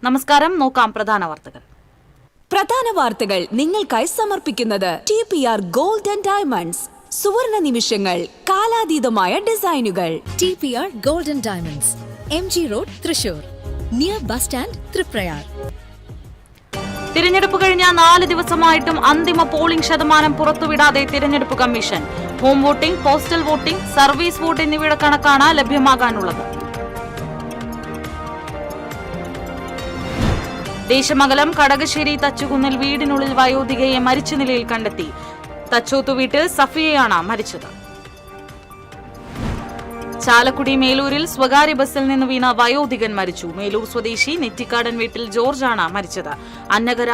നമസ്കാരം. നോക്കാം പ്രധാന വാർത്തകൾ. നിങ്ങൾക്കായി സമർപ്പിക്കുന്നത് TPR ഗോൾഡ് ആൻഡ് ഡയമണ്ട്സ്. സുവർണ നിമിഷങ്ങൾ, കാലാതീതമായ ഡിസൈനുകൾ. TPR gold and diamonds, MG road, Thrissur, near bus stand, Triprayar. തിരഞ്ഞെടുപ്പ് കഴിഞ്ഞ 4 ദിവസമായിട്ടും അന്തിമ പോളിംഗ് ശതമാനം പുറത്തുവിടാതെ തിരഞ്ഞെടുപ്പ് commission. Home voting, postal voting, service vote എന്നിവയുടെ കണക്കാണ് ലഭ്യമാകാനുള്ളത്. ദേശമംഗലം കടകശ്ശേരി തച്ചുകുന്നിൽ വീടിനുള്ളിൽ വയോധികയെ മരിച്ച നിലയിൽ കണ്ടെത്തി. തച്ചോത്തു വീട്ടിൽ സഫിയയാണ് മരിച്ചത്. ചാലക്കുടി മേലൂരിൽ സ്വകാര്യ ബസ്സിൽ നിന്ന് വീണ വയോധികൻ മരിച്ചു. മേലൂർ സ്വദേശി നെറ്റിക്കാടൻ വീട്ടിൽ ജോർജാണ് മരിച്ചത്. അന്നകര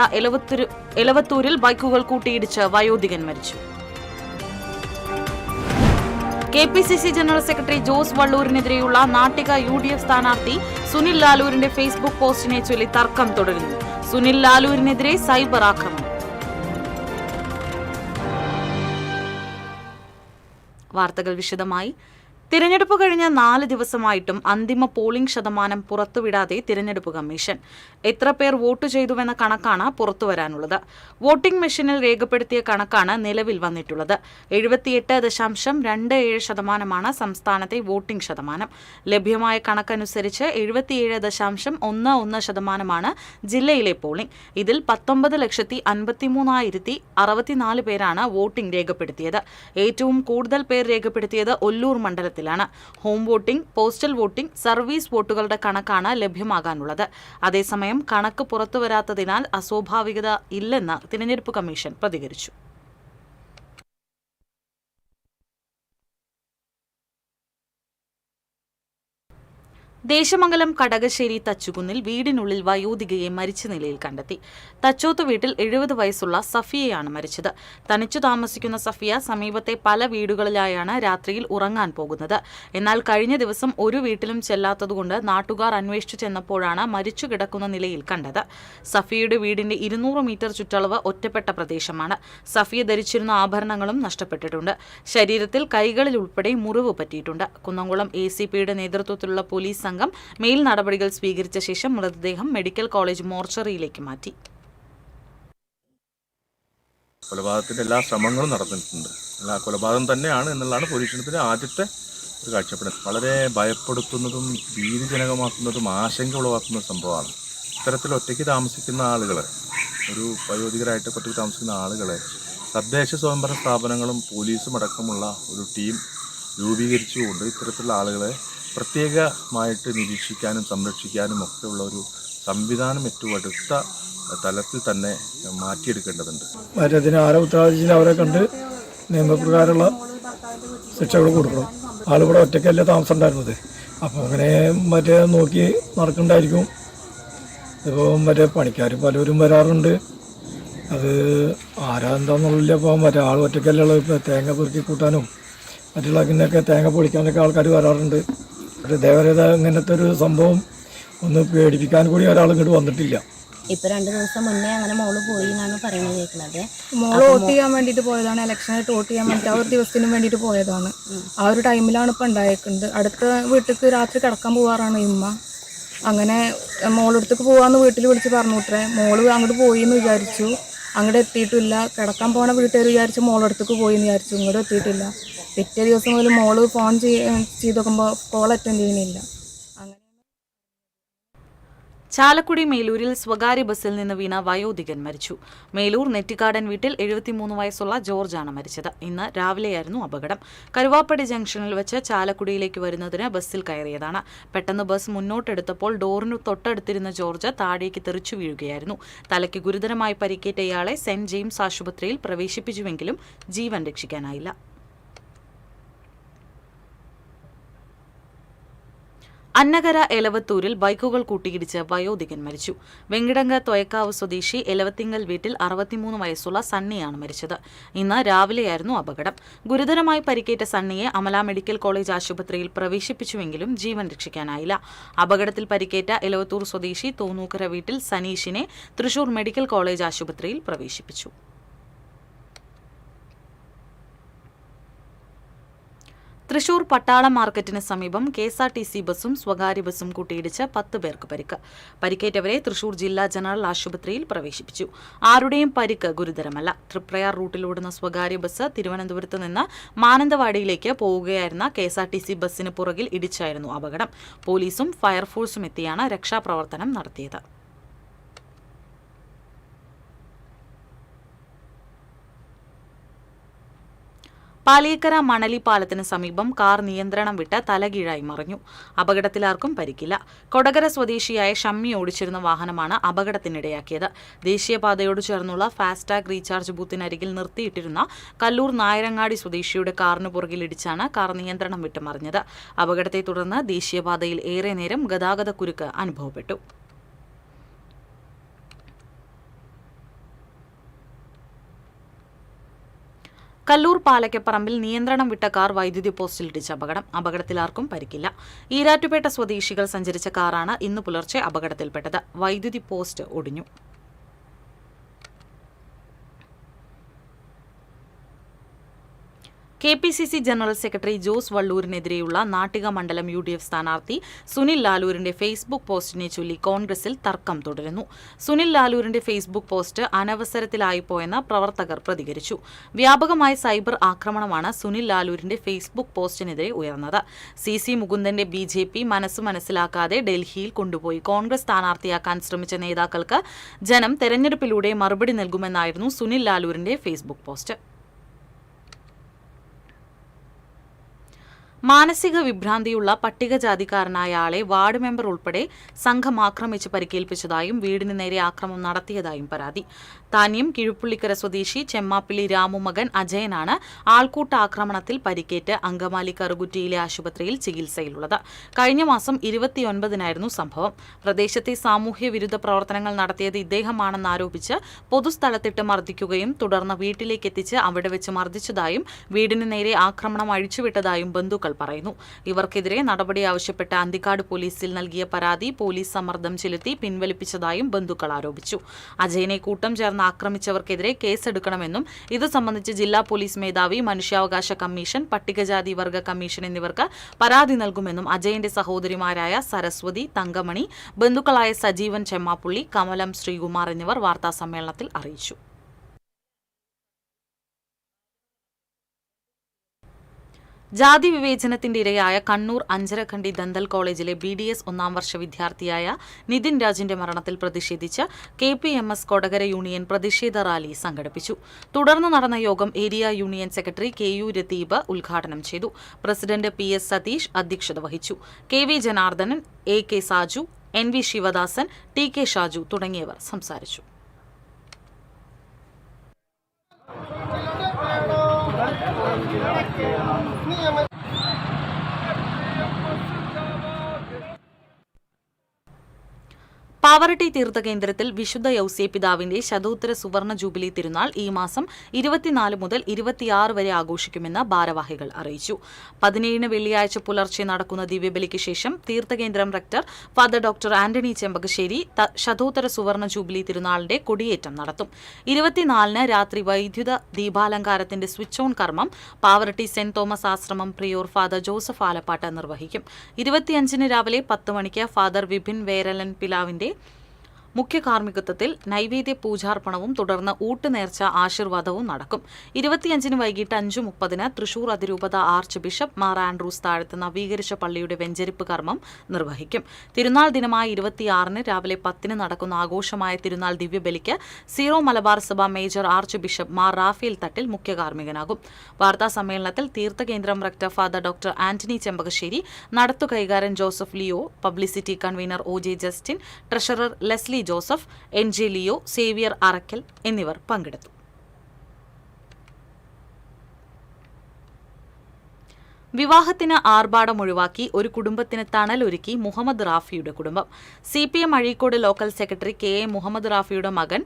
എലവത്തൂരിൽ ബൈക്കുകൾ കൂട്ടിയിടിച്ച് വയോധികൻ മരിച്ചു. KPCC ജനറൽ സെക്രട്ടറി ജോസ് വള്ളൂരിനെതിരെയുള്ള നാട്ടിക UDF സ്ഥാനാർത്ഥി സുനിൽ ലാലൂരിന്റെ ഫേസ്ബുക്ക് പോസ്റ്റിനെ ചൊല്ലി തർക്കം തുടരുന്നു. സുനിൽ ലാലൂരിനെതിരെ സൈബർ ആക്രമണം. വാർത്തകൾ വിശദമായി. തിരഞ്ഞെടുപ്പ് കഴിഞ്ഞ 4 ദിവസമായിട്ടും അന്തിമ പോളിംഗ് ശതമാനം പുറത്തുവിടാതെ തിരഞ്ഞെടുപ്പ് കമ്മീഷൻ. എത്ര പേർ വോട്ട് ചെയ്തുവെന്ന കണക്കാണ് പുറത്തുവരാനുള്ളത്. വോട്ടിംഗ് മെഷീനിൽ രേഖപ്പെടുത്തിയ കണക്കാണ് നിലവിൽ വന്നിട്ടുള്ളത്. 78.27% സംസ്ഥാനത്തെ വോട്ടിംഗ് ശതമാനം. ലഭ്യമായ കണക്കനുസരിച്ച് 77.11% ജില്ലയിലെ പോളിംഗ്. ഇതിൽ 19,53,064 പേരാണ് വോട്ടിംഗ് രേഖപ്പെടുത്തിയത്. ഏറ്റവും കൂടുതൽ പേർ രേഖപ്പെടുത്തിയത് ഒല്ലൂർ മണ്ഡലത്തിൽ. Home voting, postal voting, service വോട്ടുകളുടെ കണക്കാണ് ലഭ്യമാകാനുള്ളത്. അതേസമയം കണക്ക് പുറത്തുവരാത്തതിനാൽ അസ്വാഭാവികത ഇല്ലെന്ന് തിരഞ്ഞെടുപ്പ് കമ്മീഷൻ പ്രതികരിച്ചു. ദേശമംഗലം കടകശ്ശേരി തച്ചുകുന്നിൽ വീടിനുള്ളിൽ വയോധികയെ മരിച്ച നിലയിൽ കണ്ടെത്തി. തച്ചോത്ത് വീട്ടിൽ 70 വയസ്സുള്ള സഫിയയാണ് മരിച്ചത്. തനിച്ചു താമസിക്കുന്ന സഫിയ സമീപത്തെ പല വീടുകളിലായാണ് രാത്രിയിൽ ഉറങ്ങാൻ പോകുന്നത്. എന്നാൽ കഴിഞ്ഞ ദിവസം ഒരു വീട്ടിലും ചെല്ലാത്തതുകൊണ്ട് നാട്ടുകാർ അന്വേഷിച്ചു ചെന്നപ്പോഴാണ് മരിച്ചു കിടക്കുന്ന നിലയിൽ കണ്ടത്. സഫിയയുടെ വീടിന്റെ 200 മീറ്റർ ചുറ്റളവ് ഒറ്റപ്പെട്ട പ്രദേശമാണ്. സഫിയ ധരിച്ചിരുന്ന ആഭരണങ്ങളും നഷ്ടപ്പെട്ടിട്ടുണ്ട്. ശരീരത്തിൽ കൈകളിൽ ഉൾപ്പെടെ മുറിവ് പറ്റിയിട്ടുണ്ട്. കുന്നംകുളം ACPയുടെ നേതൃത്വത്തിലുള്ള പോലീസ് സംഘം മേൽ നടപടികൾ സ്വീകരിച്ച ശേഷം മൃതദേഹം മെഡിക്കൽ കോളേജ് മോർച്ചറിയിലേക്ക് മാറ്റി. കൊലപാതകത്തിന്റെ എല്ലാ ശ്രമങ്ങളും നടന്നിട്ടുണ്ട്. കൊലപാതകം തന്നെയാണ് എന്നുള്ളതാണ് പോലീസിന്റെ ആദ്യത്തെ ഒരു കാഴ്ചപ്പാട്. വളരെ ഭയപ്പെടുത്തുന്നതും ഭീതിജനകമാക്കുന്നതും ആശങ്ക ഉളവാക്കുന്ന സംഭവമാണ്. ഇത്തരത്തിൽ ഒറ്റയ്ക്ക് താമസിക്കുന്ന ആളുകൾ, ഒരു വയോധികരായിട്ട് ഒറ്റയ്ക്ക് താമസിക്കുന്ന ആളുകളെ തദ്ദേശ സ്വയംഭരണ സ്ഥാപനങ്ങളും പോലീസും അടക്കമുള്ള ഒരു ടീം രൂപീകരിച്ചുകൊണ്ട് ഇത്തരത്തിലുള്ള ആളുകളെ പ്രത്യേകമായിട്ട് നിരീക്ഷിക്കാനും സംരക്ഷിക്കാനും ഒക്കെയുള്ള ഒരു സംവിധാനം ഏറ്റവും അടുത്ത തലത്തിൽ തന്നെ മാറ്റിയെടുക്കേണ്ടതുണ്ട്. അതിന് ആരെ ഉത്തരവാദിച്ചില്ല അവരെ കണ്ട് നിയമപ്രകാരമുള്ള ശിക്ഷകൾ കൊടുക്കണം. ആളിവിടെ ഒറ്റയ്ക്കല്ലേ താമസം ഉണ്ടായിരുന്നത്. അപ്പോൾ അങ്ങനെ നോക്കി നടക്കണ്ടായിരിക്കും. ഇപ്പോൾ പണിക്കാർ പലരും വരാറുണ്ട്. അത് ആരാ എന്താണെന്നില്ല. ഇപ്പോൾ ആൾ ഒറ്റയ്ക്കല്ലേ ഇപ്പോൾ തേങ്ങ പെറുക്കി കൂട്ടാനും മറ്റുള്ള ഇതിനൊക്കെ തേങ്ങ പൊളിക്കാനൊക്കെ ആൾക്കാർ വരാറുണ്ട്. ദേവരത ഇങ്ങനത്തെ ഒരു സംഭവം ഒന്ന് പേടിപ്പിക്കാൻ കൂടി ഒരാൾ ഇങ്ങോട്ട് വന്നിട്ടില്ല. ഇപ്പൊ 2 ദിവസം മുന്നേ അങ്ങനെ മോള് പോയി എന്നാണ് പറയുന്നത് കേൾക്കുന്നത്. മോള് വോട്ട് ചെയ്യാൻ വേണ്ടിയിട്ട് പോയതാണ്. ഇലക്ഷനായിട്ട് വോട്ട് ചെയ്യാൻ വേണ്ടിയിട്ട് ആ ഒരു ദിവസത്തിനും വേണ്ടിയിട്ട് പോയതാണ്. ആ ഒരു ടൈമിലാണ് ഇപ്പം ഉണ്ടായേക്കുന്നത്. അടുത്ത വീട്ടിലേക്ക് രാത്രി കിടക്കാൻ പോവാറാണ് ഇമ്മ. അങ്ങനെ മോളടുത്തേക്ക് പോവാന്ന് വീട്ടിൽ വിളിച്ച് പറഞ്ഞു വിട്ടേ. മോള് അങ്ങോട്ട് പോയി എന്ന് വിചാരിച്ചു. അങ്ങോട്ട് എത്തിയിട്ടില്ല. കിടക്കാൻ പോണ വീട്ടുകാർ വിചാരിച്ചു മോളടുത്തേക്ക് പോയി എന്ന് വിചാരിച്ചു. ഇങ്ങോട്ട് എത്തിയിട്ടില്ല. പിറ്റേ ദിവസം മുതൽ മോള് ഫോൺ ചെയ്ത് നോക്കുമ്പോൾ കോൾ അറ്റൻഡ് ചെയ്യുന്നില്ല. ചാലക്കുടി മേലൂരിൽ സ്വകാര്യ ബസ്സിൽ നിന്ന് വീണ വയോധികൻ മരിച്ചു. മേലൂർ നെറ്റിക്കാടൻ വീട്ടിൽ 73 വയസ്സുള്ള ജോർജാണ് മരിച്ചത്. ഇന്ന് രാവിലെയായിരുന്നു അപകടം. കരുവാപ്പടി ജംഗ്ഷനിൽ വെച്ച് ചാലക്കുടിയിലേക്ക് വരുന്നതിന് ബസ്സിൽ കയറിയതാണ്. പെട്ടെന്ന് ബസ് മുന്നോട്ടെടുത്തപ്പോൾ ഡോറിനു തൊട്ടടുത്തിരുന്ന ജോർജ് താഴേക്ക് തെറിച്ചു വീഴുകയായിരുന്നു. തലയ്ക്ക് ഗുരുതരമായി പരിക്കേറ്റ ഇയാളെ സെന്റ് ജെയിംസ് ആശുപത്രിയിൽ പ്രവേശിപ്പിച്ചുവെങ്കിലും ജീവൻ രക്ഷിക്കാനായില്ല. അന്നകര എലവത്തൂരിൽ ബൈക്കുകൾ കൂട്ടിയിടിച്ച് വയോധികൻ മരിച്ചു. വെങ്കിടങ്ങ് തൊയക്കാവ് സ്വദേശി എലവത്തിങ്കൽ വീട്ടിൽ 63 വയസ്സുള്ള സണ്ണിയാണ് മരിച്ചത്. ഇന്ന് രാവിലെയായിരുന്നു അപകടം. ഗുരുതരമായി പരിക്കേറ്റ സണ്ണിയെ അമല മെഡിക്കൽ കോളേജ് ആശുപത്രിയിൽ പ്രവേശിപ്പിച്ചുവെങ്കിലും ജീവൻ രക്ഷിക്കാനായില്ല. അപകടത്തിൽ പരിക്കേറ്റ എലവത്തൂർ സ്വദേശി തോന്നൂക്കര വീട്ടിൽ സനീഷിനെ തൃശൂർ മെഡിക്കൽ കോളേജ് ആശുപത്രിയിൽ പ്രവേശിപ്പിച്ചു. തൃശൂർ പട്ടാള മാർക്കറ്റിന് സമീപം KSRTC ബസും സ്വകാര്യ ബസും കൂട്ടിയിടിച്ച് 10 പേർക്ക് പരിക്ക്. പരിക്കേറ്റവരെ തൃശൂർ ജില്ലാ ജനറൽ ആശുപത്രിയിൽ പ്രവേശിപ്പിച്ചു. ആരുടെയും പരിക്ക് ഗുരുതരമല്ല. തൃപ്രയാർ റൂട്ടിലോടുന്ന സ്വകാര്യ ബസ് തിരുവനന്തപുരത്ത് നിന്ന് മാനന്തവാടിയിലേക്ക് പോവുകയായിരുന്ന KSRTC ബസിന് പുറകിൽ ഇടിച്ചായിരുന്നു അപകടം. പോലീസും ഫയർഫോഴ്സും എത്തിയാണ് രക്ഷാപ്രവർത്തനം നടത്തിയത്. പാലിയേക്കര മണലി പാലത്തിന് സമീപം കാർ നിയന്ത്രണം വിട്ട് തലകീഴായി മറിഞ്ഞു. അപകടത്തിലാർക്കും പരിക്കില്ല. കൊടകര സ്വദേശിയായ ഷമ്മി ഓടിച്ചിരുന്ന വാഹനമാണ് അപകടത്തിനിടയാക്കിയത്. ദേശീയപാതയോട് ചേർന്നുള്ള ഫാസ്ടാഗ് റീചാർജ് ബൂത്തിനരികിൽ നിർത്തിയിട്ടിരുന്ന കല്ലൂർ നായരങ്ങാടി സ്വദേശിയുടെ കാറിന് പുറകിലിടിച്ചാണ് കാർ നിയന്ത്രണം വിട്ട് മറിഞ്ഞത്. അപകടത്തെ തുടർന്ന് ദേശീയപാതയിൽ ഏറെ നേരം ഗതാഗതക്കുരുക്ക് അനുഭവപ്പെട്ടു. കല്ലൂർ പാലക്കപ്പറമ്പിൽ നിയന്ത്രണം വിട്ട കാർ വൈദ്യുതി പോസ്റ്റിലിടിച്ച അപകടത്തിലാർക്കും പരിക്കില്ല. ഈരാറ്റുപേട്ട സ്വദേശികൾ സഞ്ചരിച്ച കാറാണ് ഇന്ന് പുലർച്ചെ അപകടത്തിൽപ്പെട്ടത്. വൈദ്യുതി പോസ്റ്റ് ഒടിഞ്ഞു. KPCC ജനറൽ സെക്രട്ടറി ജോസ് വള്ളൂരിനെതിരെയുള്ള നാട്ടിക മണ്ഡലം UDF സ്ഥാനാർത്ഥി സുനിൽ ലാലൂരിന്റെ ഫേസ്ബുക്ക് പോസ്റ്റിനെ ചൊല്ലി കോൺഗ്രസിൽ തർക്കം തുടരുന്നു. സുനിൽ ലാലൂരിന്റെ ഫേസ്ബുക്ക് പോസ്റ്റ് അനവസരത്തിലായിപ്പോയെന്ന് പ്രവർത്തകർ പ്രതികരിച്ചു. വ്യാപകമായ സൈബർ ആക്രമണമാണ് സുനിൽ ലാലൂരിന്റെ ഫേസ്ബുക്ക് പോസ്റ്റിനെതിരെ ഉയർന്നത്. CC മുകുന്ദന്റെ BJP മനസ്സിലാക്കാതെ ഡൽഹിയിൽ കൊണ്ടുപോയി കോൺഗ്രസ് സ്ഥാനാർത്ഥിയാക്കാൻ ശ്രമിച്ച നേതാക്കൾക്ക് ജനം തെരഞ്ഞെടുപ്പിലൂടെ മറുപടി നൽകുമെന്നായിരുന്നു സുനിൽ ലാലൂരിന്റെ ഫേസ്ബുക്ക് പോസ്റ്റ്. മാനസിക വിഭ്രാന്തിയുള്ള പട്ടികജാതിക്കാരനായ ആളെ വാർഡ് മെമ്പർ ഉൾപ്പെടെ സംഘം ആക്രമിച്ച് പരിക്കേൽപ്പിച്ചതായും വീടിന് നേരെ ആക്രമണം നടത്തിയതായും പരാതി. താന്യം കിഴുപ്പുള്ളിക്കര സ്വദേശി ചെമ്മാപ്പിള്ളി രാമു മകൻ അജയനാണ് ആൾക്കൂട്ട ആക്രമണത്തിൽ പരിക്കേറ്റ് അങ്കമാലി കറുകുറ്റിയിലെ ആശുപത്രിയിൽ ചികിത്സയിലുള്ളത്. കഴിഞ്ഞ മാസം 29-നായിരുന്നു സംഭവം. പ്രദേശത്തെ സാമൂഹ്യ വിരുദ്ധ പ്രവർത്തനങ്ങൾ നടത്തിയത് ഇദ്ദേഹമാണെന്നാരോപിച്ച് പൊതുസ്ഥലത്തിട്ട് മർദ്ദിക്കുകയും തുടർന്ന് വീട്ടിലേക്ക് എത്തിച്ച് അവിടെ വെച്ച് മർദ്ദിച്ചതായും വീടിന് നേരെ ആക്രമണം അഴിച്ചുവിട്ടതായും ബന്ധുക്കൾ പറയുന്നു. ഇവർക്കെതിരെ നടപടി ആവശ്യപ്പെട്ട് അന്തിക്കാട് പോലീസിൽ നൽകിയ പരാതി പോലീസ് സമ്മർദ്ദം ചെലുത്തി പിൻവലിപ്പിച്ചതായും ബന്ധുക്കൾ ആരോപിച്ചു. അജയനെ കൂട്ടം ചേർന്ന് ആക്രമിച്ചവർക്കെതിരെ കേസെടുക്കണമെന്നും ഇത് സംബന്ധിച്ച് ജില്ലാ പോലീസ് മേധാവി, മനുഷ്യാവകാശ കമ്മീഷൻ, പട്ടികജാതി വർഗ കമ്മീഷൻ എന്നിവർക്ക് പരാതി നൽകുമെന്നും അജയന്റെ സഹോദരിമാരായ സരസ്വതി, തങ്കമണി, ബന്ധുക്കളായ സജീവൻ ചെമ്മാപ്പുള്ളി, കമലം ശ്രീകുമാർ എന്നിവർ വാർത്താസമ്മേളനത്തിൽ അറിയിച്ചു. ജാതി വിവേചനത്തിന്റെ ഇരയായ കണ്ണൂർ അഞ്ചരക്കണ്ടി ദന്തൽ കോളേജിലെ BDS 1-ാം വർഷ വിദ്യാർത്ഥിയായ നിതിൻ രാജിന്റെ മരണത്തിൽ പ്രതിഷേധിച്ച് KPMS കൊടകര യൂണിയൻ പ്രതിഷേധ റാലി സംഘടിപ്പിച്ചു. തുടർന്ന് നടന്ന യോഗം area union secretary KU Ratheeb ഉദ്ഘാടനം ചെയ്തു. പ്രസിഡന്റ് PS സതീഷ് അധ്യക്ഷത വഹിച്ചു. KV Janardhanan, AK Saju, NV Sivadasan, TK Shaju തുടങ്ങിയവർ സംസാരിച്ചു. പാവറട്ടി തീർത്ഥകേന്ദ്രത്തിൽ വിശുദ്ധ യൗസേ പിതാവിന്റെ ശതോത്തര സുവർണ ജൂബിലി തിരുനാൾ ഈ മാസം 24 മുതൽ 26 വരെ ആഘോഷിക്കുമെന്ന് ഭാരവാഹികൾ അറിയിച്ചു. 17 വെള്ളിയാഴ്ച പുലർച്ചെ നടക്കുന്ന ദിവ്യബലിക്ക് ശേഷം തീർത്ഥകേന്ദ്രം rector father doctor Antony Chempakassery ശതോത്തര സുവർണ ജൂബിലി തിരുനാളിന്റെ കൊടിയേറ്റം നടത്തും. 24 രാത്രി വൈദ്യുത ദീപാലങ്കാരത്തിന്റെ സ്വിച്ച് ഓൺ കർമ്മം പാവറട്ടി സെന്റ് തോമസ് ആശ്രമം പ്രിയോർ ഫാദർ ജോസഫ് ആലപ്പാട്ട് നിർവഹിക്കും. 25 രാവിലെ 10 മണിക്ക് ഫാദർ വിപിൻ വേരലൻ പിലാവിന്റെ മുഖ്യ കാർമ്മികത്വത്തിൽ നൈവേദ്യ പൂജാർപ്പണവും തുടർന്ന് ഊട്ടുനേർച്ച ആശീർവാദവും നടക്കും. 25 വൈകിട്ട് 5:30 തൃശൂർ അതിരൂപത ആർച്ച് ബിഷപ്പ് മാർ ആൻഡ്രൂസ് താഴത്ത് നവീകരിച്ച പള്ളിയുടെ വെഞ്ചരിപ്പ് കർമ്മം നിർവഹിക്കും. തിരുനാൾ ദിനമായ 26 രാവിലെ 10 നടക്കുന്ന ആഘോഷമായ തിരുനാൾ ദിവ്യബലിക്ക് സീറോ മലബാർ സഭ major archbishop Mar Raphael Thattil മുഖ്യ കാർമ്മികനാകും. വാർത്താ സമ്മേളനത്തിൽ തീർത്ഥകേന്ദ്രം rector father doctor Antony Chempakassery, നടത്തു കൈകാരൻ Joseph Leo, publicity convener OJ Justin, treasurer Leslie Joseph, NJ Leo, Xavier Arakkal എന്നിവർ പങ്കെടുത്തു. വിവാഹത്തിന് ആർഭാടം ഒഴിവാക്കി ഒരു കുടുംബത്തിന് തണലൊരുക്കി മുഹമ്മദ് റാഫിയുടെ കുടുംബം. CPM Azhikode local secretary KA Muhammad റാഫിയുടെ മകൻ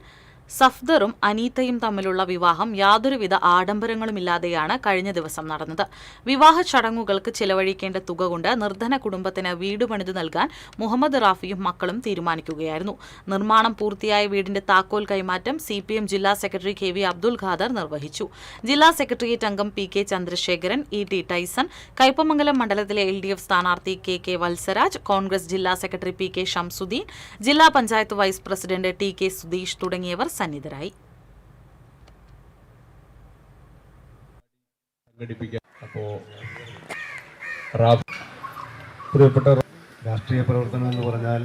സഫ്ദറും അനീതയും തമ്മിലുള്ള വിവാഹം യാതൊരുവിധ ആഡംബരങ്ങളുമില്ലാതെയാണ് കഴിഞ്ഞ ദിവസം നടന്നത്. വിവാഹ ചടങ്ങുകൾക്ക് ചിലവഴിക്കേണ്ട തുക കൊണ്ട് നിർധന കുടുംബത്തിന് വീട് പണിതു നൽകാൻ മുഹമ്മദ് റാഫിയും മക്കളും തീരുമാനിക്കുകയായിരുന്നു. നിർമ്മാണം പൂർത്തിയായ വീടിന്റെ താക്കോൽ കൈമാറ്റം CPM ജില്ലാ സെക്രട്ടറി KV അബ്ദുൽ ഖാദർ നിർവഹിച്ചു. ജില്ലാ സെക്രട്ടേറിയറ്റ് അംഗം PK Chandrasekharan, ET Tyson, Kaipamangalam മണ്ഡലത്തിലെ LDF സ്ഥാനാർത്ഥി KK വത്സരാജ്, കോൺഗ്രസ് ജില്ലാ സെക്രട്ടറി PK ഷംസുദ്ദീൻ, ജില്ലാ panchayat vice president TK Sudheesh തുടങ്ങിയവർ സന്നിധരായി. പ്രിയപ്പെട്ട രാഷ്ട്രീയ പ്രവർത്തനം എന്ന് പറഞ്ഞാൽ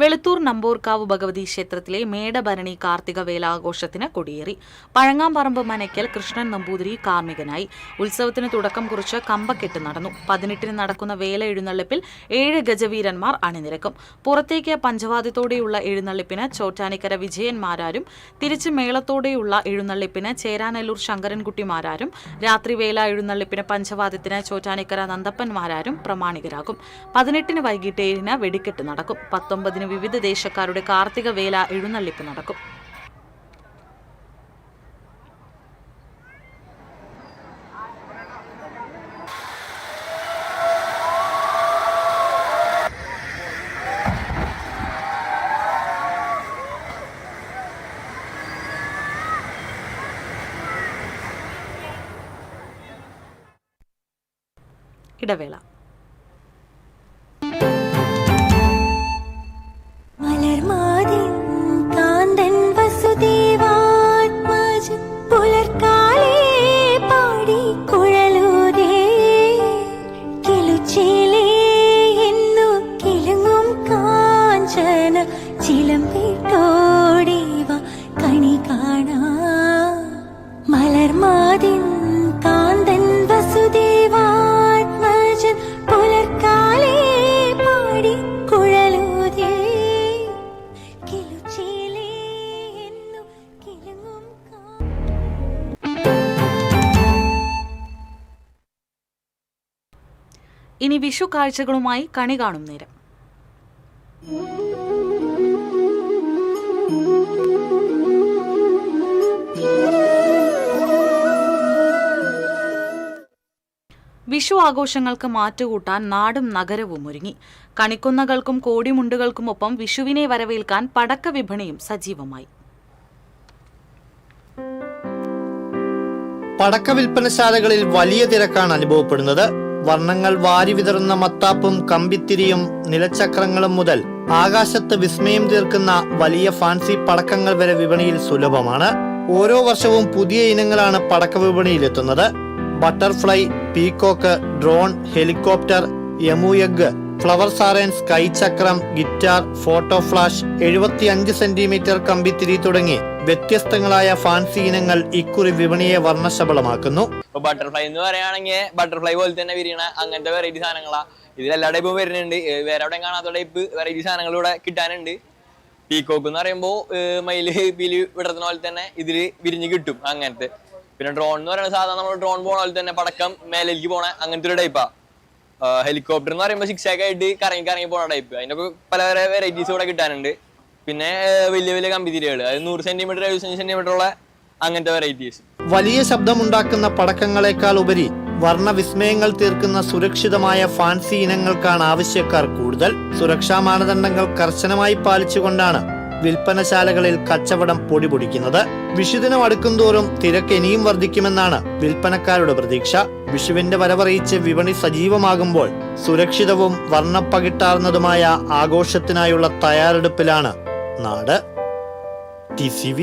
വെളുത്തൂർ നമ്പോർക്കാവ് ഭഗവതി ക്ഷേത്രത്തിലെ മേടഭരണി കാർത്തിക വേലാഘോഷത്തിന് കൊടിയേറി. പഴങ്ങാമ്പറമ്പ് മനയ്ക്കൽ കൃഷ്ണൻ നമ്പൂതിരി കാർമ്മികനായി. ഉത്സവത്തിന് തുടക്കം കുറിച്ച് കമ്പക്കെട്ട് നടന്നു. 18-ന് നടക്കുന്ന വേല എഴുന്നള്ളിപ്പിൽ 7 ഗജവീരന്മാർ അണിനിരക്കും. പുറത്തേക്ക് പഞ്ചവാദ്യത്തോടെയുള്ള എഴുന്നള്ളിപ്പിന് ചോറ്റാനിക്കര വിജയന്മാരാരും തിരിച്ച് മേളത്തോടെയുള്ള എഴുന്നള്ളിപ്പിന് ചേരാനെല്ലൂർ ശങ്കരൻകുട്ടിമാരാരും രാത്രി വേല എഴുന്നള്ളിപ്പിന് പഞ്ചവാദ്യത്തിന് ചോറ്റാനിക്കര നന്ദപ്പന്മാരാരും പ്രമാണികരാകും. 18-ന് വൈകിട്ട് 7-ന് വെടിക്കെട്ട് നടക്കും. 19-ന് വിവിധ ദേശക്കാരുടെ കാർത്തിക വേല എഴുന്നള്ളിപ്പ് നടക്കും. ഇടവേള. ഇനി വിഷു കാഴ്ചകളുമായി കണി കാണും നേരം. വിഷു ആഘോഷങ്ങൾക്ക് മാറ്റുകൂട്ടാൻ നാടും നഗരവും ഒരുങ്ങി. കണിക്കൊന്നകൾക്കും കോടിമുണ്ടുകൾക്കുമൊപ്പം വിഷുവിനെ വരവേൽക്കാൻ പടക്ക വിപണിയും സജീവമായി. പടക്ക വിൽപ്പനശാലകളിൽ വലിയ തിരക്കാണ് അനുഭവപ്പെടുന്നത്. വർണ്ണങ്ങൾ വാരി വിതറുന്ന മത്താപ്പും കമ്പിത്തിരിയും നിലച്ചക്രങ്ങളും മുതൽ ആകാശത്ത് വിസ്മയം തീർക്കുന്ന വലിയ ഫാൻസി പടക്കങ്ങൾ വരെ വിപണിയിൽ സുലഭമാണ്. ഓരോ വർഷവും പുതിയ ഇനങ്ങളാണ് പടക്ക വിപണിയിലെത്തുന്നത്. ബട്ടർഫ്ലൈ, പീകോക്ക്, ഡ്രോൺ, ഹെലികോപ്റ്റർ, യമൂയഗ്, ഫ്ലവർ സാറൻ, സ്കൈ ചക്രം, ഗിറ്റാർ, ഫോട്ടോ ഫ്ലാഷ്, 75 സെന്റിമീറ്റർ കമ്പിത്തിരി തുടങ്ങി വ്യത്യസ്തങ്ങളായ ഫാൻസി ഇനങ്ങൾ ഇക്കുറി വിപണിയെ വർണ്ണശബളമാക്കുന്നു. ബട്ടർഫ്ലൈ എന്ന് പറയുകയാണെങ്കിൽ ബട്ടർഫ്ലൈ പോലെ തന്നെ വിരിയണ അങ്ങനത്തെ വെറൈറ്റി സാധനങ്ങളാ ഇതിൽ എല്ലാ ടൈപ്പും വരുന്നുണ്ട്. വേറെ എവിടെ കാണാത്ത ടൈപ്പ് വെറൈറ്റി സാധനങ്ങൾ ഇവിടെ കിട്ടാനുണ്ട്. പീകോക്ക് എന്ന് പറയുമ്പോൾ മയില് പീലി വിടർത്തുന്ന പോലെ തന്നെ ഇതില് വിരിഞ്ഞ് കിട്ടും അങ്ങനത്തെ. പിന്നെ ഡ്രോൺ എന്ന് പറയുന്നത് സാധാരണ നമ്മൾ ഡ്രോൺ പോണ പോലെ തന്നെ പടക്കം മേലേക്ക് പോണ അങ്ങനത്തെ ഒരു ടൈപ്പാ. ഹെലികോപ്റ്റർ എന്ന് പറയുമ്പോൾ 6 ആയിട്ട് കറങ്ങി പോണ ടൈപ്പ്. അതിന്റെ പല വെറൈറ്റീസ് ഇവിടെ കിട്ടാനുണ്ട്. പിന്നെ വലിയ വലിയ കമ്പിത്തിരികൾ, അത് 100 സെന്റിമീറ്റർ 75 സെന്റിമീറ്റർ ഉള്ള അങ്ങനത്തെ വെറൈറ്റീസ്. വലിയ ശബ്ദമുണ്ടാക്കുന്ന പടക്കങ്ങളെക്കാൾ ഉപരി വർണ്ണവിസ്മയങ്ങൾ തീർക്കുന്ന സുരക്ഷിതമായ ഫാൻസി ഇനങ്ങൾക്കാണ് ആവശ്യക്കാർ കൂടുതൽ. സുരക്ഷാ മാനദണ്ഡങ്ങൾ കർശനമായി പാലിച്ചുകൊണ്ടാണ് വിൽപ്പനശാലകളിൽ കച്ചവടം പൊടിപൊടിക്കുന്നത്. വിഷുദിനം അടുക്കുംതോറും തിരക്ക് ഇനിയും വർദ്ധിക്കുമെന്നാണ് വിൽപ്പനക്കാരുടെ പ്രതീക്ഷ. വിഷുവിന്റെ വരവറിയിച്ച് വിപണി സജീവമാകുമ്പോൾ സുരക്ഷിതവും വർണ്ണപ്പകിട്ടാർന്നതുമായ ആഘോഷത്തിനായുള്ള തയ്യാറെടുപ്പിലാണ് നാട്. TCV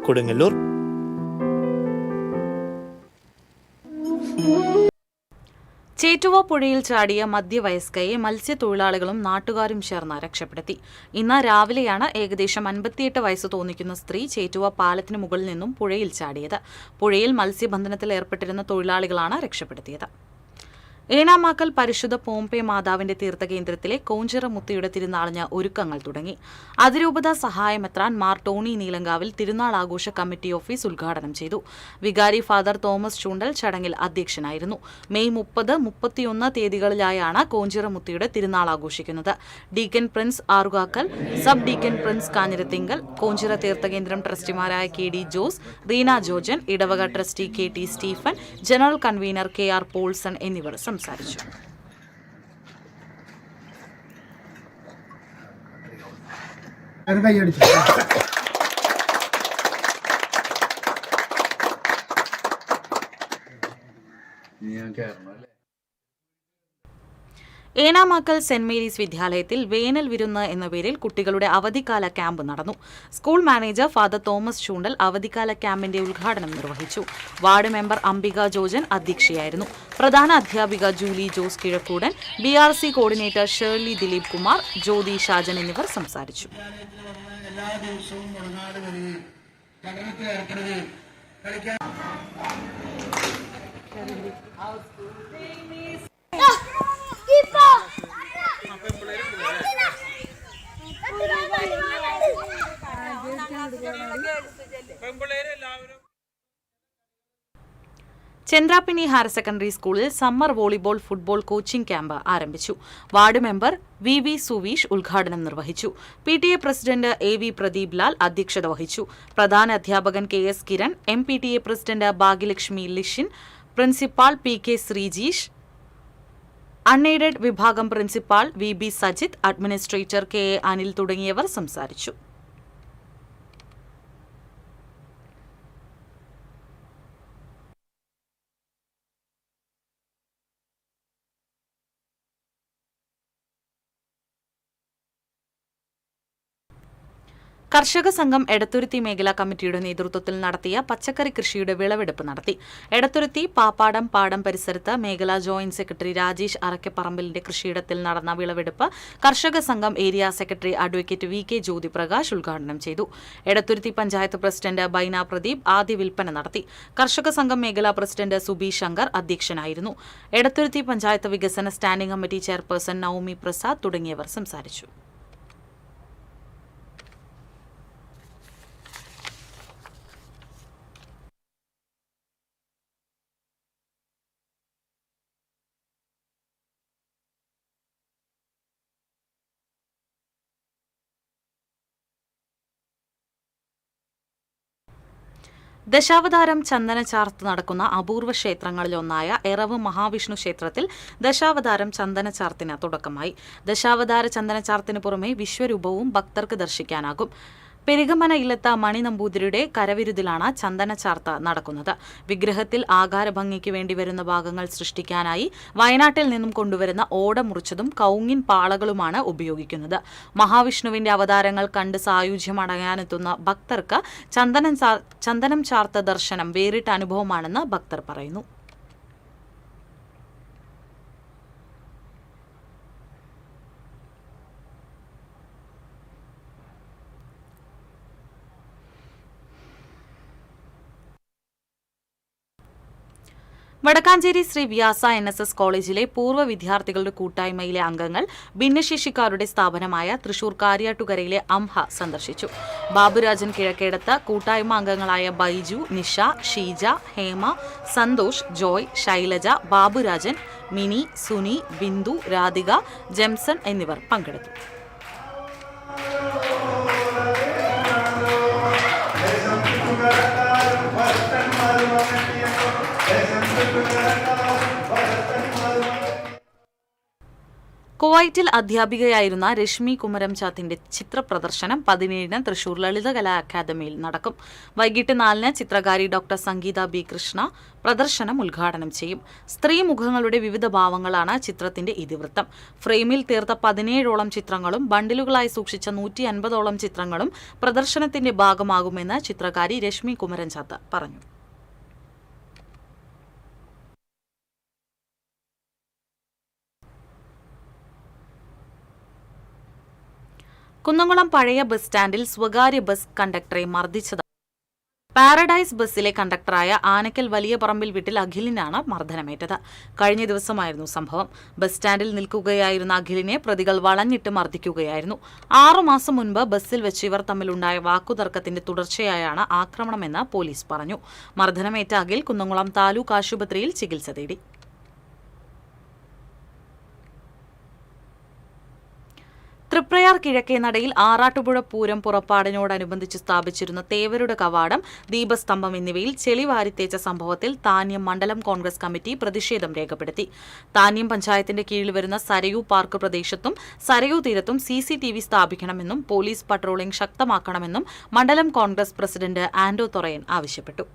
കൊടുങ്ങല്ലൂർ. ചേറ്റുവ പുഴയിൽ ചാടിയ മധ്യവയസ്കയെ മത്സ്യത്തൊഴിലാളികളും നാട്ടുകാരും ചേർന്ന് രക്ഷപ്പെടുത്തി. ഇന്ന് രാവിലെയാണ് ഏകദേശം 58 വയസ്സ് തോന്നിക്കുന്ന സ്ത്രീ ചേറ്റുവ പാലത്തിന് മുകളിൽ നിന്നും പുഴയിൽ ചാടിയത്. പുഴയിൽ മത്സ്യബന്ധനത്തിൽ ഏർപ്പെട്ടിരുന്ന തൊഴിലാളികളാണ് രക്ഷപ്പെടുത്തിയത്. ഏനാമാക്കൽ പരിശുദ്ധ പോംപെ മാതാവിന്റെ തീർത്ഥകേന്ദ്രത്തിലെ കോഞ്ചിറ മുത്തിയുടെ തിരുനാളിന് ഒരുക്കങ്ങൾ തുടങ്ങി. അതിരൂപത സഹായമെത്രാൻ മാർ ടോണി നീലങ്കാവിൽ തിരുനാൾ ആഘോഷ കമ്മിറ്റി ഓഫീസ് ഉദ്ഘാടനം ചെയ്തു. വികാരി ഫാദർ തോമസ് ചൂണ്ടൽ ചടങ്ങിൽ അധ്യക്ഷനായിരുന്നു. മെയ് 30, 31 തീയതികളിലായാണ് കോഞ്ചിറ മുത്തിയുടെ തിരുനാൾ ആഘോഷിക്കുന്നത്. Deacon Prince Arukakkal, sub deacon Prince Kanjirathingal, Konchira തീർത്ഥകേന്ദ്രം ട്രസ്റ്റിമാരായ KD ജോസ്, റീന ജോർജൻ, ഇടവക trustee KT Stephen, general convener KR Paulson എന്നിവർ സംസാരിച്ചു. ഏനാമാക്കൽ സെന്റ് മേരീസ് വിദ്യാലയത്തിൽ വേനൽ വിരുന്ന് എന്ന പേരിൽ കുട്ടികളുടെ അവധിക്കാല ക്യാമ്പ് നടന്നു. School manager father Thomas Choondal അവധിക്കാല ക്യാമ്പിന്റെ ഉദ്ഘാടനം നിർവഹിച്ചു. വാർഡ് മെമ്പർ അംബിക ജോജൻ അധ്യക്ഷയായിരുന്നു. പ്രധാന അധ്യാപിക ജൂലി ജോസ് കിഴക്കൂടൻ, BRC കോർഡിനേറ്റർ ഷേർലി ദിലീപ് കുമാർ, ജ്യോതി ഷാജൻ എന്നിവർ സംസാരിച്ചു. ചന്ദ്രാപിനി ഹയർ സെക്കൻഡറി സ്കൂളിൽ summer volleyball football coaching camp ആരംഭിച്ചു. വാർഡ് മെമ്പർ VV സുവീഷ് ഉദ്ഘാടനം നിർവഹിച്ചു. PTA president AV Pradeep Lal അധ്യക്ഷത വഹിച്ചു. പ്രധാന അധ്യാപകൻ KS Kiran, MPTA president Bhagyalakshmi Lishin, principal PK Sreejeesh, unaided വിഭാഗം principal VB Sajith, administrator KA Anil തുടങ്ങിയവർ സംസാരിച്ചു. കർഷക സംഘം എടത്തുരുത്തി മേഖലാ കമ്മിറ്റിയുടെ നേതൃത്വത്തിൽ നടത്തിയ പച്ചക്കറി കൃഷിയുടെ വിളവെടുപ്പ് നടത്തി. എടത്തുരുത്തി പാപ്പാടം പാടം പരിസരത്ത് മേഖലാ ജോയിന്റ് സെക്രട്ടറി രാജേഷ് അറക്കപ്പറമ്പിലിന്റെ കൃഷിയിടത്തിൽ നടന്ന വിളവെടുപ്പ് കർഷക സംഘം area secretary advocate VK Jyothiprakash ഉദ്ഘാടനം ചെയ്തു. എടത്തുരുത്തി പഞ്ചായത്ത് പ്രസിഡന്റ് ബൈന പ്രദീപ് ആദ്യ വിൽപ്പന നടത്തി. കർഷക സംഘം മേഖലാ പ്രസിഡന്റ് സുബി ശങ്കർ അധ്യക്ഷനായിരുന്നു. എടത്തുരുത്തി പഞ്ചായത്ത് വികസന standing committee chairperson Noumi Prasad തുടങ്ങിയവർ സംസാരിച്ചു. ദശാവതാരം ചന്ദനചാർത്ത് നടക്കുന്ന അപൂർവ ക്ഷേത്രങ്ങളിലൊന്നായ എറവ് മഹാവിഷ്ണു ക്ഷേത്രത്തിൽ ദശാവതാരം ചന്ദനചാർത്തിന് തുടക്കമായി. ദശാവതാര ചന്ദനചാർത്തിന് പുറമെ വിശ്വരൂപവും ഭക്തർക്ക് ദർശിക്കാനാകും. പെരിഗമന ഇല്ലത്ത മണി നമ്പൂതിരിയുടെ കരവിരുതിലാണ് ചന്ദനചാർത്ത് നടക്കുന്നത്. വിഗ്രഹത്തിൽ ആകാരഭംഗിക്ക് വേണ്ടി വരുന്ന ഭാഗങ്ങൾ സൃഷ്ടിക്കാനായി വയനാട്ടിൽ നിന്നും കൊണ്ടുവരുന്ന ഓട മുറിച്ചതും കൗങ്ങിൻ പാളകളുമാണ് ഉപയോഗിക്കുന്നത്. മഹാവിഷ്ണുവിന്റെ അവതാരങ്ങൾ കണ്ട് സായുജ്യമടയാനെത്തുന്ന ഭക്തർക്ക് ചന്ദനം ചാർത്ത ദർശനം വേറിട്ട അനുഭവമാണെന്ന് ഭക്തർ പറയുന്നു. വടക്കാഞ്ചേരി ശ്രീ വ്യാസ NSS കോളേജിലെ പൂർവ്വ വിദ്യാർത്ഥികളുടെ കൂട്ടായ്മയിലെ അംഗങ്ങൾ ഭിന്നശേഷിക്കാരുടെ സ്ഥാപനമായ തൃശൂർ കാര്യാട്ടുകരയിലെ അംഹ സന്ദർശിച്ചു. ബാബുരാജൻ കിഴക്കേടത്ത് കൂട്ടായ്മ അംഗങ്ങളായ ബൈജു, നിഷ, ഷീജ, ഹേമ, സന്തോഷ്, ജോയ്, ശൈലജ, ബാബുരാജൻ, മിനി, സുനി, ബിന്ദു, രാധിക, ജെംസൺ എന്നിവർ പങ്കെടുത്തു. കുവൈറ്റിൽ അധ്യാപികയായിരുന്ന രശ്മി കുമരംചാത്തിന്റെ ചിത്രപ്രദർശനം 17-ന് തൃശൂർ ലളിതകലാ അക്കാദമിയിൽ നടക്കും. വൈകിട്ട് 4-ന് ചിത്രകാരി ഡോക്ടർ സംഗീത B. കൃഷ്ണ പ്രദർശനം ഉദ്ഘാടനം ചെയ്യും. സ്ത്രീ മുഖങ്ങളുടെ വിവിധ ഭാവങ്ങളാണ് ചിത്രത്തിന്റെ ഇതിവൃത്തം. ഫ്രെയിമിൽ തീർത്ത 17ഓളം ചിത്രങ്ങളും ബണ്ടിലുകളായി സൂക്ഷിച്ച 150ഓളം ചിത്രങ്ങളും പ്രദർശനത്തിന്റെ ഭാഗമാകുമെന്ന് ചിത്രകാരി രശ്മി കുമരംചാത്ത് പറഞ്ഞു. കുന്നംകുളം പഴയ ബസ് സ്റ്റാൻഡിൽ സ്വകാര്യ ബസ് കണ്ടക്ടറെ മർദ്ദിച്ചത് പാരഡൈസ് ബസ്സിലെ കണ്ടക്ടറായ ആനക്കൽ വലിയ പറമ്പിൽ വീട്ടിൽ അഖിലിനാണ് മർദ്ദനമേറ്റത്. കഴിഞ്ഞ ദിവസമായിരുന്നു സംഭവം. ബസ് സ്റ്റാൻഡിൽ നിൽക്കുകയായിരുന്ന അഖിലിനെ പ്രതികൾ വളഞ്ഞിട്ട് മർദ്ദിക്കുകയായിരുന്നു. 6 മാസം മുൻപ് ബസ്സിൽ വെച്ച് ഇവർ തമ്മിലുണ്ടായ വാക്കുതർക്കത്തിന്റെ തുടർച്ചയായാണ് ആക്രമണമെന്ന് പോലീസ് പറഞ്ഞു. മർദ്ദനമേറ്റ അഖിൽ കുന്നംകുളം താലൂക്ക് ആശുപത്രിയിൽ ചികിത്സ തേടി. തൃപ്രയാർ കിഴക്കേനടയിൽ ആറാട്ടുപുഴ പൂരം പുറപ്പാടിനോടനുബന്ധിച്ച് സ്ഥാപിച്ചിരുന്ന തേവരുടെ കവാടം, ദീപസ്തംഭം എന്നിവയിൽ ചെളി വാരിത്തേച്ച സംഭവത്തിൽ താന്യം മണ്ഡലം കോൺഗ്രസ് കമ്മിറ്റി പ്രതിഷേധം രേഖപ്പെടുത്തി. താന്യം പഞ്ചായത്തിന്റെ കീഴിൽ വരുന്ന സരയൂ പാർക്ക് പ്രദേശത്തും സരയൂ തീരത്തും CCTV സ്ഥാപിക്കണമെന്നും പോലീസ് പട്രോളിംഗ് ശക്തമാക്കണമെന്നും മണ്ഡലം കോൺഗ്രസ് പ്രസിഡന്റ് ആൻഡോ തൊറയൻ ആവശ്യപ്പെട്ടു.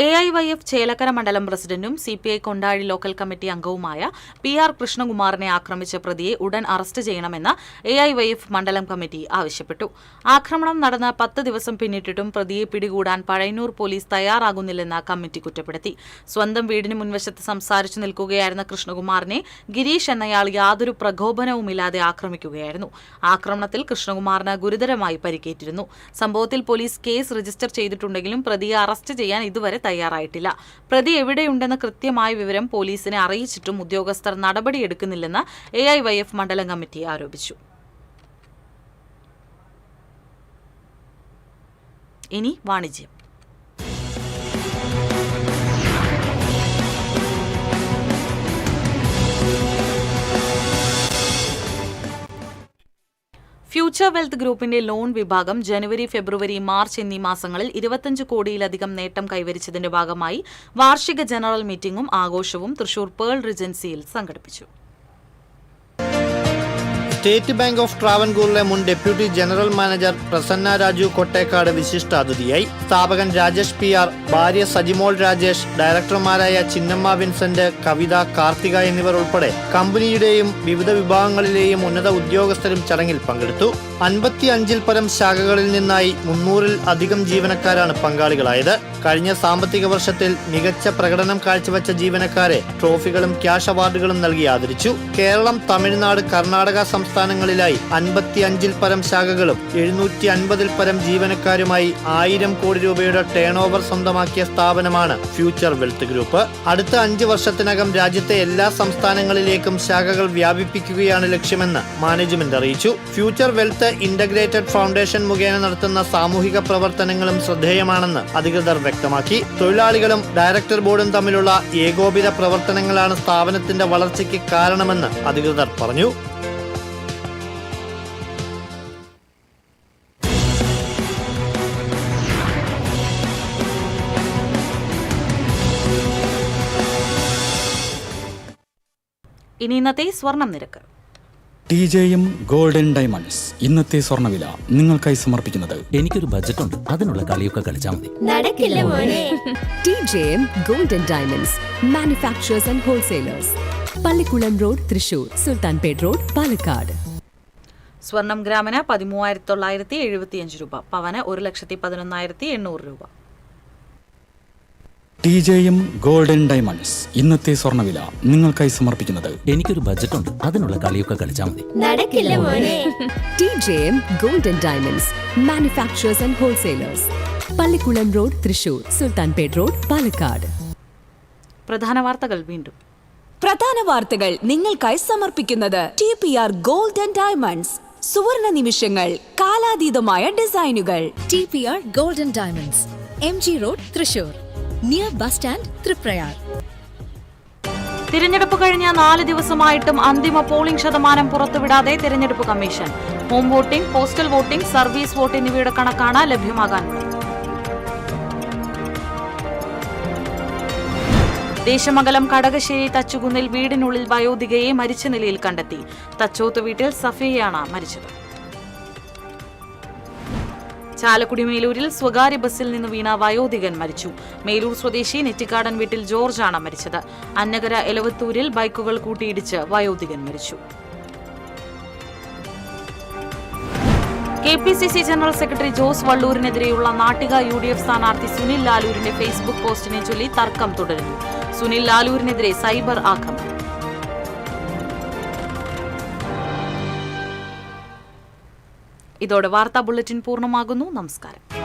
AIYF ചേലക്കര മണ്ഡലം പ്രസിഡന്റും CPI കൊണ്ടാഴി ലോക്കൽ കമ്മിറ്റി അംഗവുമായ PR കൃഷ്ണകുമാറിനെ ആക്രമിച്ച പ്രതിയെ ഉടൻ അറസ്റ്റ് ചെയ്യണമെന്ന് AIYF മണ്ഡലം കമ്മിറ്റി ആവശ്യപ്പെട്ടു. ആക്രമണം നടന്ന 10 ദിവസം പിന്നിട്ടിട്ടും പ്രതിയെ പിടികൂടാൻ പഴയന്നൂർ പോലീസ് തയ്യാറാകുന്നില്ലെന്ന് കമ്മിറ്റി കുറ്റപ്പെടുത്തി. സ്വന്തം വീടിന് മുൻവശത്ത് സംസാരിച്ചു നിൽക്കുകയായിരുന്ന കൃഷ്ണകുമാറിനെ ഗിരീഷ് എന്നയാൾ യാതൊരു പ്രകോപനവുമില്ലാതെ ആക്രമിക്കുകയായിരുന്നു. ആക്രമണത്തിൽ കൃഷ്ണകുമാറിന് ഗുരുതരമായി പരിക്കേറ്റിരുന്നു. സംഭവത്തിൽ പോലീസ് കേസ് രജിസ്റ്റർ ചെയ്തിട്ടുണ്ടെങ്കിലും പ്രതിയെ അറസ്റ്റ് ചെയ്യാൻ ഇതുവരെ തയ്യാറായിട്ടില്ല. പ്രതി എവിടെയുണ്ടെന്ന് കൃത്യമായ വിവരം പോലീസിനെ അറിയിച്ചിട്ടും ഉദ്യോഗസ്ഥർ നടപടിയെടുക്കുന്നില്ലെന്ന് AIYF മണ്ഡലം കമ്മിറ്റി ആരോപിച്ചു. ഇനി വാണിജ്യം. ഫ്യൂച്ചർ വെൽത്ത് ഗ്രൂപ്പിന്റെ ലോൺ വിഭാഗം ജനുവരി, ഫെബ്രുവരി, മാർച്ച് എന്നീ മാസങ്ങളിൽ 25 കോടിയിലധികം നേട്ടം കൈവരിച്ചതിന്റെ ഭാഗമായി വാർഷിക ജനറൽ മീറ്റിംഗും ആഘോഷവും തൃശൂർ പേൾ റിജൻസിയിൽ സംഘടിപ്പിച്ചു. സ്റ്റേറ്റ് ബാങ്ക് ഓഫ് ട്രാവൻകൂറിലെ മുൻ deputy general manager Prasanna Raju Kottekad വിശിഷ്ടാതിഥിയായി. സ്ഥാപകൻ രാജേഷ് PR, ഭാര്യ സജിമോൾ രാജേഷ്, ഡയറക്ടർമാരായ ചിന്നമ്മ വിൻസെന്റ്, കവിത, കാർത്തിക എന്നിവർ ഉൾപ്പെടെ കമ്പനിയുടെയും വിവിധ വിഭാഗങ്ങളിലെയും ഉന്നത ഉദ്യോഗസ്ഥരും ചടങ്ങിൽ പങ്കെടുത്തു. 55-ൽ പരം ശാഖകളിൽ നിന്നായി 300-ൽ അധികം ജീവനക്കാരാണ് പങ്കാളികളായത്. കഴിഞ്ഞ സാമ്പത്തിക വർഷത്തിൽ മികച്ച പ്രകടനം കാഴ്ചവെച്ച ജീവനക്കാരെ ട്രോഫികളും ക്യാഷ് അവാർഡുകളും നൽകി ആദരിച്ചു. കേരളം, തമിഴ്നാട്, കർണാടക സംസ്ഥാനങ്ങളിലായി 55-ൽ പരം ശാഖകളും 750-ൽ പരം ജീവനക്കാരുമായി 1000 കോടി രൂപയുടെ ടേൺ ഓവർ സ്വന്തമാക്കിയ സ്ഥാപനമാണ് ഫ്യൂച്ചർ വെൽത്ത് ഗ്രൂപ്പ്. അടുത്ത 5 വർഷത്തിനകം രാജ്യത്തെ എല്ലാ സംസ്ഥാനങ്ങളിലേക്കും ശാഖകൾ വ്യാപിപ്പിക്കുകയാണ് ലക്ഷ്യമെന്ന് മാനേജ്മെന്റ് അറിയിച്ചു. ഫ്യൂച്ചർ വെൽത്ത് ഇന്റഗ്രേറ്റഡ് ഫൗണ്ടേഷൻ മുഖേന നടത്തുന്ന സാമൂഹിക പ്രവർത്തനങ്ങളും ശ്രദ്ധേയമാണെന്ന് അധികൃതർ വ്യക്തമാക്കി. തൊഴിലാളികളും ഡയറക്ടർ ബോർഡും തമ്മിലുള്ള ഏകോപിത പ്രവർത്തനങ്ങളാണ് സ്ഥാപനത്തിന്റെ വളർച്ചയ്ക്ക് കാരണമെന്ന് അധികൃതർ പറഞ്ഞു. ഇനി ഇന്നത്തെ സ്വർണം നിരക്ക്. TJM ഗോൾഡൻ ഡയമണ്ട്സ് ഇന്നത്തെ സ്വർണ്ണവില നിങ്ങൾക്കായി സമർപ്പിക്കുന്നത് എനിക്കൊരു ബജറ്റ് ഉണ്ട്, അതിനുള്ള കളിയൊക്കെ കളിച്ചാൽ മതി. നടക്കില്ല മോനെ. TJM golden diamonds manufacturers and wholesalers, Pallikulam road, Thrissur, Sultanpet road, Palakkad. സ്വർണം ഗ്രാമിന് 13,975 രൂപ, പവന് 1,11,800 രൂപ. TJM ഗോൾഡൻ ഡയമണ്ട്സ് ഇന്നത്തെ സ്വർണ്ണവില നിങ്ങൾക്കായി സമർപ്പിക്കുന്നത് എനിക്കൊരു ബജറ്റ് ഉണ്ട്, അതിനുള്ള കളിയൊക്കെ കളിച്ചാൽ മതി. നടക്കില്ല മോനെ. TJM golden diamonds manufacturers and wholesalers, Pallikulam road, Thrissur, Sultanpet road, Palakkad. പ്രധാന വാർത്തകൾ വീണ്ടും. പ്രധാന വാർത്തകൾ നിങ്ങൾക്കായി സമർപ്പിക്കുന്നത് TPR ഗോൾഡൻ ഡയമണ്ട്സ്, സുവർണ നിമിഷങ്ങൾ, കാലാതീതമായ ഡിസൈനുകൾ. TPR golden diamonds, MG road, Thrissur, near bus stand, Triprayar. തിരഞ്ഞെടുപ്പ് കഴിഞ്ഞ 4 ദിവസമായിട്ടും അന്തിമ പോളിംഗ് ശതമാനം പുറത്തുവിടാതെ തിരഞ്ഞെടുപ്പ് commission. Home voting, postal voting, service vote എന്നിവയുടെ കണക്കാണ് ലഭ്യമാകാനുള്ളത്. ദേശമംഗലം കടകശ്ശേരി തച്ചുകുന്നിൽ വീടിനുള്ളിൽ വയോധികയെ മരിച്ച നിലയിൽ കണ്ടെത്തി. തച്ചോത്ത് വീട്ടിൽ സഫിയയാണ് മരിച്ചത്. ചാലക്കുടി മേലൂരിൽ സ്വകാര്യ ബസ്സിൽ നിന്ന് വീണ വയോധികൻ മരിച്ചു. മേലൂർ സ്വദേശി നെറ്റിക്കാടൻ വീട്ടിൽ ജോർജാണ് മരിച്ചത്. അന്നകര എലവത്തൂരിൽ ബൈക്കുകൾ കൂട്ടിയിടിച്ച് വയോധികൻ മരിച്ചു. KPCC ജനറൽ സെക്രട്ടറി ജോസ് വള്ളൂരിനെതിരെയുള്ള നാട്ടിക UDF സ്ഥാനാർത്ഥി സുനിൽ ലാലൂരിന്റെ ഫേസ്ബുക്ക് പോസ്റ്റിനെ ചൊല്ലി തർക്കം തുടരുന്നു. സുനിൽ ലാലൂരിനെതിരെ സൈബർ ആക്രമണം. ഇതോടെ വാർത്താ ബുള്ളറ്റിൻ പൂർണ്ണമാകുന്നു. നമസ്കാരം.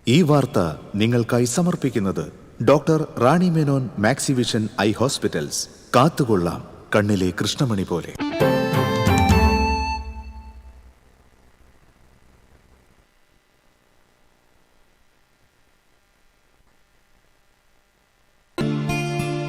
ഈ വാർത്ത നിങ്ങൾക്കായി സമർപ്പിക്കുന്നത് doctor Rani Menon Maxivision I hospitals. കാത്തുകൊള്ളാം കണ്ണിലെ കൃഷ്ണമണി പോലെ.